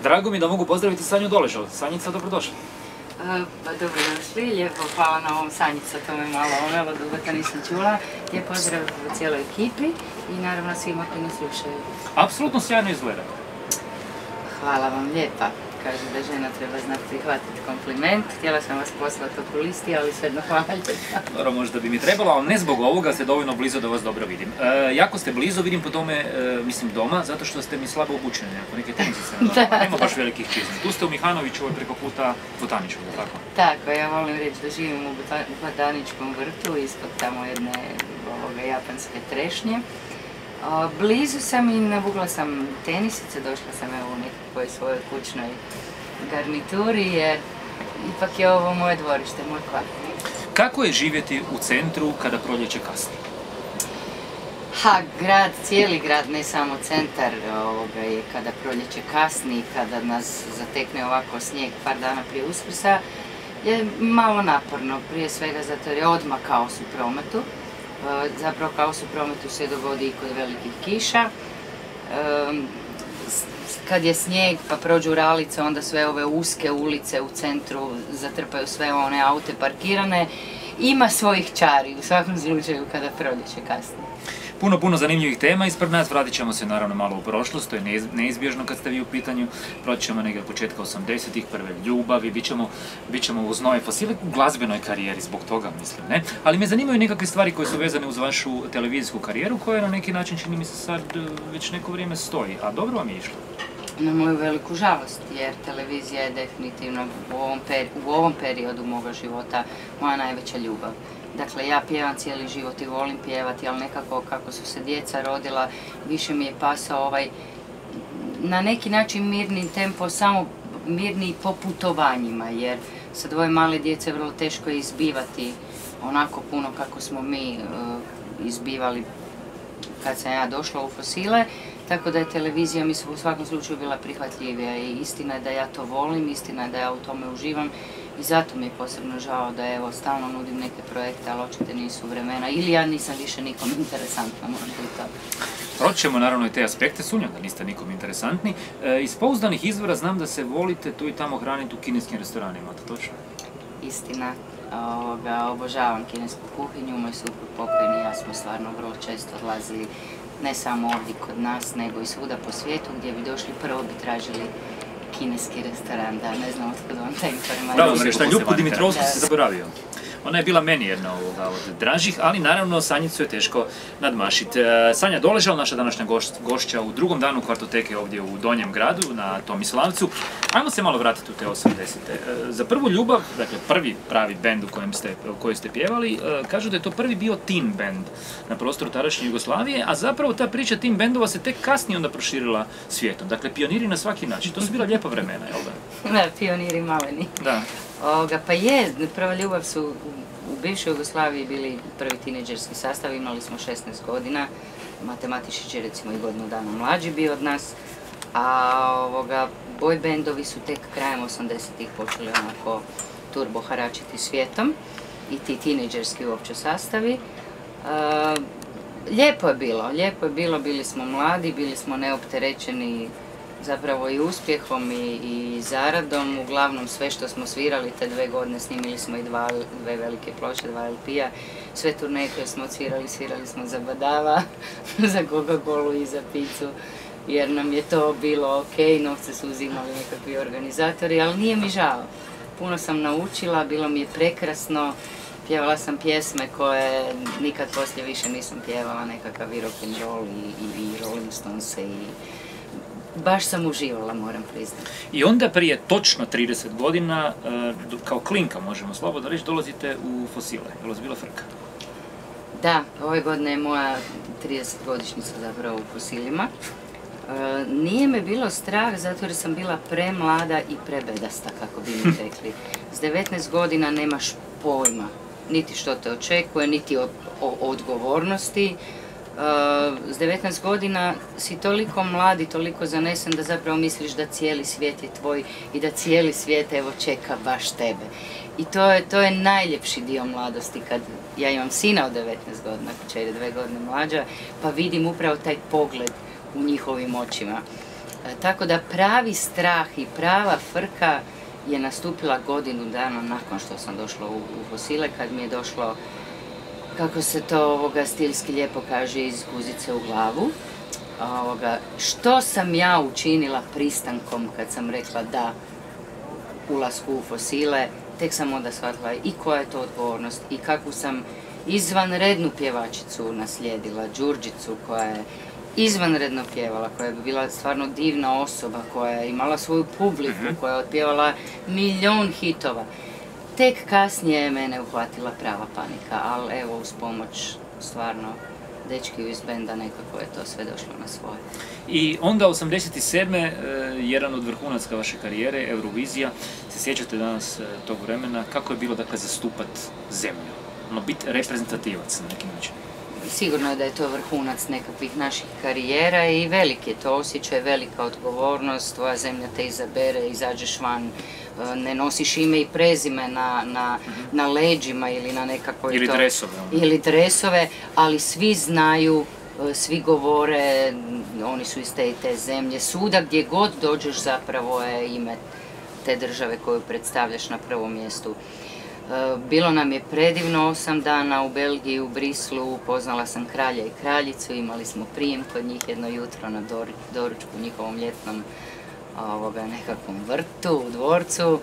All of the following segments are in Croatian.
Drago mi da mogu pozdraviti Sanju Doležal. Sanjica, dobrodošla. Pa dobrodošli, lijepo hvala na ovom Sanjica, to me malo omelo, dugo to nisam čula. Lijep pozdrav cijeloj ekipi i naravno svima koji nas slušaju. Apsolutno sjajno izgleda. Hvala vam lijepa. Kaže da žena treba znati prihvatiti kompliment. Htjela sam vas poslati okulisti, ali svejedno hvala lijepa. Dobro, možda bi mi trebalo, ali ne zbog ovoga, ste dovoljno blizu da vas dobro vidim. Jako ste blizu, vidim po tome, mislim doma, zato što ste mi slabo obučeni, ako neke tenisice na doma, nema baš velikih čizmi. Tu ste u Mihanovićevoj preko puta Botaničkog, tako? Tako, ja volim reći da živim u Botaničkom vrtu, ispod tamo jedne japanske trešnje. Blizu sam i navukla sam tenisice, došla sam u nekakvoj svojoj kućnoj garnituri jer ipak je ovo moje dvorište, moj kvart. Kako je živjeti u centru kada proljeće kasni? Grad, cijeli grad, ne samo centar, je kada proljeće kasni, kada nas zatekne ovako snijeg par dana prije Uskrsa, je malo naporno, prije svega zato jer je odmah kaos u prometu. Zapravo kaos u prometu se dogodi i kod velikih kiša. Kad je snijeg pa prođu ralice, onda sve ove uske ulice u centru zatrpaju sve one aute parkirane. Ima svojih čari u svakom slučaju kada proljeće kasni. Puno zanimljivih tema ispred nas, vratit ćemo se naravno malo u prošlost, to je neizbježno kad ste vi u pitanju, proći ćemo negdje od početka 80-ih, prve ljubavi, bit ćemo uz nove fosile u glazbenoj karijeri, zbog toga mislim, ne? Ali me zanimaju nekakve stvari koje su vezane uz vašu televizijsku karijeru, koja na neki način čini mi se sad već neko vrijeme stoji, a dobro vam je išlo? Na moju veliku žalost, jer televizija je definitivno u ovom periodu moga života moja najveća ljubav. Dakle, ja pjevam cijeli život i volim pjevati, ali nekako kako su se djeca rodila, više mi je pasao ovaj, na neki način mirni tempo, samo mirni po putovanjima, jer sa dvoje male djece vrlo teško je izbivati onako puno kako smo mi izbivali kad sam ja došla u Fosile, tako da je televizija mi u svakom slučaju bila prihvatljivija i istina je da ja to volim, istina je da ja u tome uživam i zato mi je posebno žao da evo stalno nudim neke projekte, ali očito nisu vremena ili ja nisam više nikom interesantna, možda i to. Proći ćemo naravno i te aspekte, sumnjam da niste nikom interesantni. Iz pouzdanih izvora znam da se volite tu i tamo hraniti u kineskim restoranima, to točno? Istina. Obožavam kinesku kuhinju, moj suprug pokojni i ja smo stvarno vrlo često odlazili ne samo ovdje kod nas, nego i svuda po svijetu gdje bi došli, prvo bi tražili kineski restoran, da ne znam otkud vam ta informacija. Bravo, šta Ljupku Dimitrovsku se zaboravio. Ona je bila meni jedna od dražih, ali naravno Sanjicu je teško nadmašiti. Sanja Doležal, naša današnja gošća u drugom danu Kvartoteke ovdje u Donjem gradu, na Tomislavcu. Ajmo se malo vratiti u te 80-te. Za prvu ljubav, dakle prvi pravi bend u kojem ste pjevali, kažu da je to prvi bio teen band na prostoru tadašnje Jugoslavije, a zapravo ta priča teen bendova se tek kasnije onda proširila svijetom. Dakle, pioniri na svaki način. To su bila lijepa vremena, jel da? Da, pioniri maleni. Da. Pa je, prva ljubav su u bivšoj Jugoslaviji bili prvi tineđerski sastav, imali smo 16 godina, Matematičić je recimo i godinu dana mlađi bio od nas, a boy bandovi su tek krajem 80-ih počeli onako turbo haračiti svijetom i ti tineđerski uopće sastavi. Lijepo je bilo, bili smo mladi, bili smo neopterećeni zapravo i uspjehom i zaradom. Uglavnom sve što smo svirali te 2 godine, snimili smo i dve velike ploče, 2 LP-a. Sve turneje koje smo svirali smo za Badava, za Coca-Colu i za picu, jer nam je to bilo ok, novce su uzimali nekakvi organizatori, ali nije mi žao. Puno sam naučila, bilo mi je prekrasno, pjevala sam pjesme koje nikad poslije više nisam pjevala, nekakav i rock and roll i Rolling Stones i baš sam uživala, moram priznati. I onda prije točno 30 godina, kao klinka možemo slobodno reći, dolazite u Fosile. Je li vas bila frka? Da, ove godine je moja 30-godišnjica zapravo u Fosilima. Nije me bilo strah zato jer sam bila premlada i prebedasta, kako bi mi rekli. S 19 godina nemaš pojma, niti što te očekuje, niti o odgovornosti. S 19 godina si toliko mlad i toliko zanesen da zapravo misliš da cijeli svijet je tvoj i da cijeli svijet evo čeka baš tebe. I to je najljepši dio mladosti kad ja imam sina od 19 godina, kćer je 2 godine mlađa, pa vidim upravo taj pogled u njihovim očima. Tako da pravi strah i prava frka je nastupila godinu dana nakon što sam došla u Fosile, kad mi je došlo, kako se to stilski lijepo kaže, iz guzice u glavu. Što sam ja učinila pristankom kad sam rekla da ulasku u Fosile, tek sam onda shvatila i koja je to odgovornost i kakvu sam izvanrednu pjevačicu naslijedila, Đurđicu, koja je izvanredno pjevala, koja je bila stvarno divna osoba, koja je imala svoju publiku, koja je otpjevala milion hitova. Tek kasnije je mene uhvatila prava panika, ali evo uz pomoć stvarno dečki iz benda nekako je to sve došlo na svoje. I onda 87. jedan od vrhunaca vaše karijere, Eurovizija, se sjećate danas tog vremena, kako je bilo dakle zastupat zemlju, biti reprezentativac na neki način? Sigurno je da je to vrhunac nekakvih naših karijera i velik je to osjećaj, velika odgovornost, tvoja zemlja te izabere, izađeš van, ne nosiš ime i prezime na leđima ili na nekakvoj... Ili dresove. Ili dresove, ali svi znaju, svi govore, oni su iz te i te zemlje, svuda gdje god dođeš zapravo je ime te države koju predstavljaš na prvom mjestu. Bilo nam je predivno 8 dana u Belgiji, u Brislu, upoznala sam kralja i kraljicu, imali smo prijem kod njih jedno jutro na doručku u njihovom ljetnom nekakvom vrtu, u dvorcu.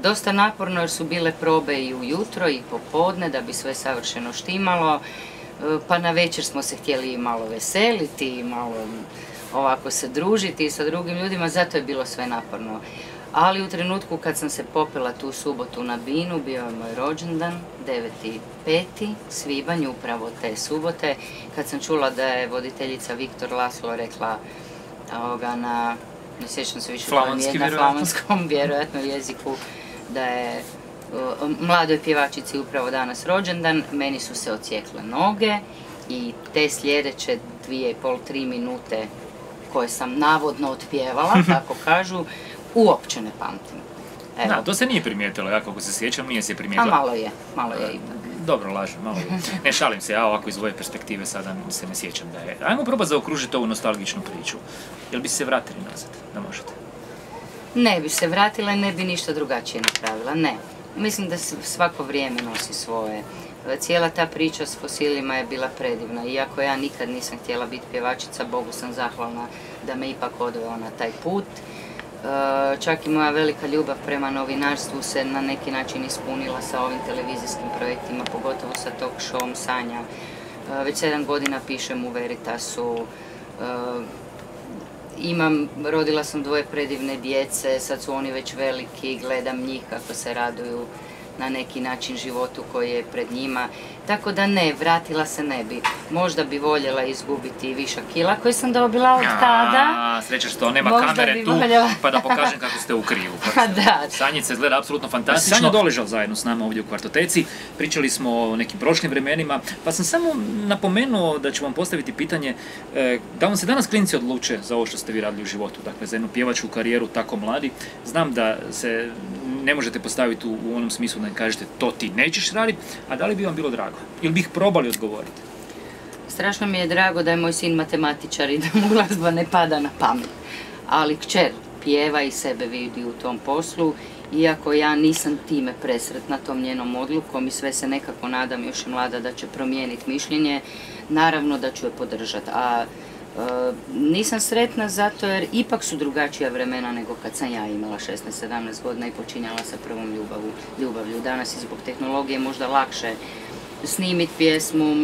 Dosta naporno jer su bile probe i ujutro i popodne da bi sve savršeno štimalo, pa na večer smo se htjeli malo veseliti, malo ovako se družiti sa drugim ljudima, zato je bilo sve naporno. Ali u trenutku kad sam se popela tu subotu na binu, bio je moj rođendan, 9.5. svibanj, upravo te subote, kad sam čula da je voditeljica Viktor Laslo rekla ne sjećam se više na flamonskom vjerojatno jeziku, da je mladoj pjevačici upravo danas rođendan, meni su se odsjekle noge i te sljedeće 2,5-3 minute koje sam navodno otpjevala, tako kažu, uopće ne pamtim. Da, to se nije primijetilo, ja kako se sjećam, nije se primijetilo. A malo je ipak. Dobro, lažem, malo je. Ne šalim se, ja ovako iz ove perspektive sada se ne sjećam da je. Ajmo probati zaokružiti ovu nostalgičnu priču. Jel bi se vratili nazad, da možete? Ne bi se vratila i ne bi ništa drugačije napravila, ne. Mislim da svako vrijeme nosi svoje. Cijela ta priča s Fosilima je bila predivna. Iako ja nikad nisam htjela biti pjevačica, Bogu sam zahvalna da me ipak odveo na taj put. Čak i moja velika ljubav prema novinarstvu se na neki način ispunila sa ovim televizijskim projektima, pogotovo sa talk showom Sanja. Već 7 godina pišem u Veritasu. Rodila sam 2 predivne djece, sad su oni već veliki, gledam njih kako se raduju na neki način životu koji je pred njima. Tako da ne, vratila se ne bi. Možda bi voljela izgubiti viša kila koje sam dobila od tada. Sreća što nema kamere tu, pa da pokažem kako ste u krivu. Sanjica izgleda apsolutno fantastično. Sanja Doležal zajedno s nama ovdje u Kvartoteci. Pričali smo o nekim prošlim vremenima, pa sam samo napomenuo da ću vam postaviti pitanje da vam se danas klinci odluče za ovo što ste vi radili u životu, dakle za jednu pjevačku karijeru tako mladi. Znam da se ne možete postaviti u onom smislu da im kažete to ti nećeš raditi, a da li bi vam bilo drago? Ili bi ih probali odgovoriti? Strašno mi je drago da je moj sin matematičar i da mu glazba ne pada na pamet. Ali kćer pjeva i sebe vidi u tom poslu, iako ja nisam time presretna tom njenom odlukom i sve se nekako nadam, još je mlada, da će promijeniti mišljenje, naravno da ću je podržati. A nisam sretna zato jer ipak su drugačija vremena nego kad sam ja imala 16-17 godina i počinjala sa prvom ljubavlju. Danas je zbog tehnologije možda lakše snimiti pjesmu.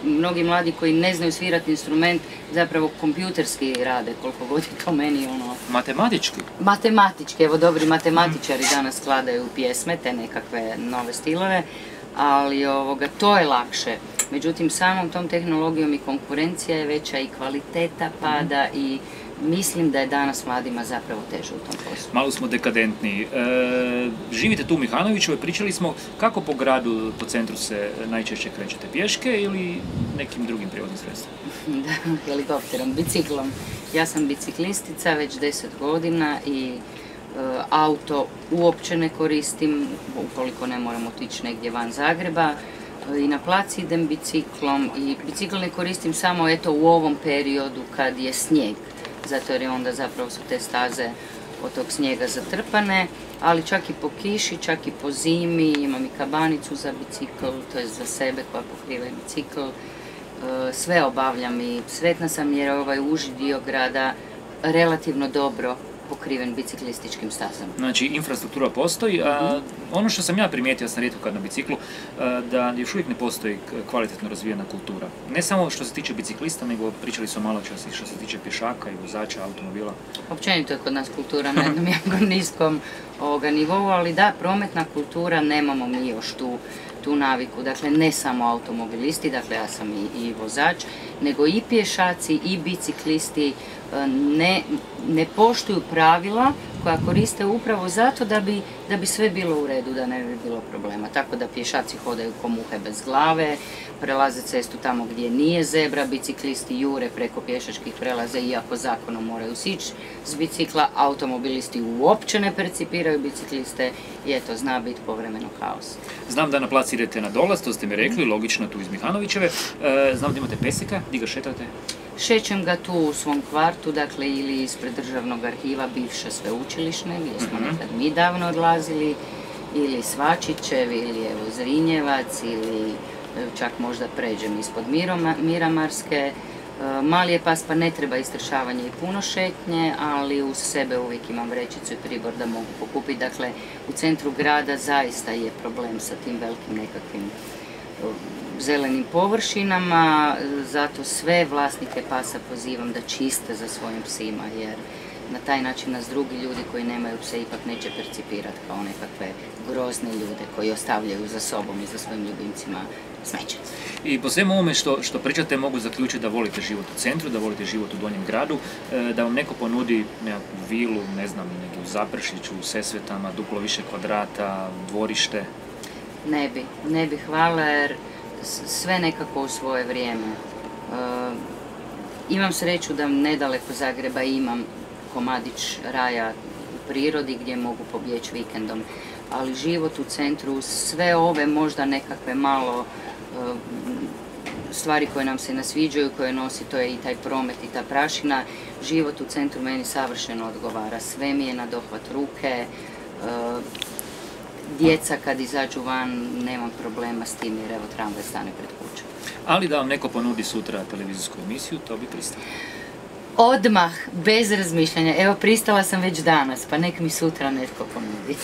Mnogi mladi koji ne znaju svirati instrument zapravo kompjuterski rade, koliko god je to meni Matematički? Matematički, evo dobri matematičari danas skladaju pjesme, te nekakve nove stilove, ali to je lakše. Međutim, samom tom tehnologijom i konkurencija je veća i kvaliteta pada i mislim da je danas mladima zapravo teže u tom poslu. Malo smo dekadentni. Živite tu u Mihanovićevoj, pričali smo kako po gradu, po centru se najčešće krećete, pješke ili nekim drugim prijevoznim sredstvom? Da, helikopterom, biciklom. Ja sam biciklistica već 10 godina i auto uopće ne koristim, ukoliko ne moram otići negdje van Zagreba. I na plac idem biciklom i bicikl ne koristim samo u ovom periodu kad je snijeg. zato jer je onda zapravo su te staze od tog snijega zatrpane, ali čak i po kiši, čak i po zimi, imam i kabanicu za bicikl, to je za sebe koja pokriva i bicikl. Sve obavljam i sretna sam jer ovaj uži dio grada relativno dobro pokriven biciklističkim stazama. Znači, infrastruktura postoji, a ono što sam ja primijetio, sam rijetko kad na biciklu, da još uvijek ne postoji kvalitetno razvijena kultura. Ne samo što se tiče biciklista, nego pričali smo malo što se tiče pješaka i vozača automobila. Općenito je kod nas kultura na jednom jako niskom nivou, ali da, prometna kultura, nemamo mi još tu naviku. Dakle, ne samo automobilisti, dakle ja sam i vozač, nego i pješaci i biciklisti ne poštuju pravila koja koriste upravo zato da bi sve bilo u redu, da ne bi bilo problema. Tako da pješaci hodaju ko muhe bez glave, prelaze cestu tamo gdje nije zebra, biciklisti jure preko pješačkih prelaza iako zakonom moraju sići s bicikla, automobilisti uopće ne percipiraju bicikliste i eto, zna biti povremeno kaos. Znam da na plac idete na dolaz, to ste mi rekli, logično tu iz Mihanovićeve. Znam da imate peseka, gdje ga šetate? Šećem ga tu u svom kvartu, dakle ili ispred državnog arhiva bivše sveučilišne, gdje smo nekad mi davno odlazili, ili Svačićev, ili evo Zrinjevac, ili čak možda pređem ispod Miramarske. Mali je pas pa ne treba istršavanje i puno šetnje, ali uz sebe uvijek imam vrećicu i pribor da mogu pokupiti. Dakle, u centru grada zaista je problem sa tim velikim nekakvim zelenim površinama, zato sve vlasnike pasa pozivam da čiste za svojim psima, jer na taj način nas drugi ljudi koji nemaju pse ipak neće percipirati kao nekakve grozne ljude koji ostavljaju za sobom i za svojim ljubimcima smeće. I po svemu ovome što pričate mogu zaključiti da volite život u centru, da volite život u Donjem gradu, da vam neko ponudi nekakvu vilu, ne znam, negdje u Zaprešiću, u Sesvetama, duplo više kvadrata, dvorište. Ne bi, hvala, jer sve nekako u svoje vrijeme. Imam sreću da nedaleko Zagreba imam komadić raja u prirodi gdje mogu pobjeći vikendom, ali život u centru, sve ove možda nekakve malo stvari koje nam se ne sviđaju, koje nosi, to je i taj promet i ta prašina, život u centru meni savršeno odgovara, sve mi je na dohvat ruke, djeca kad izađu van nemam problema s tim jer evo tramvaj stane pred kućom. Ali da vam neko ponudi sutra televizijsku emisiju, to bi pristalo? Odmah, bez razmišljanja. Evo, pristala sam već danas, pa nek mi sutra netko ponudi.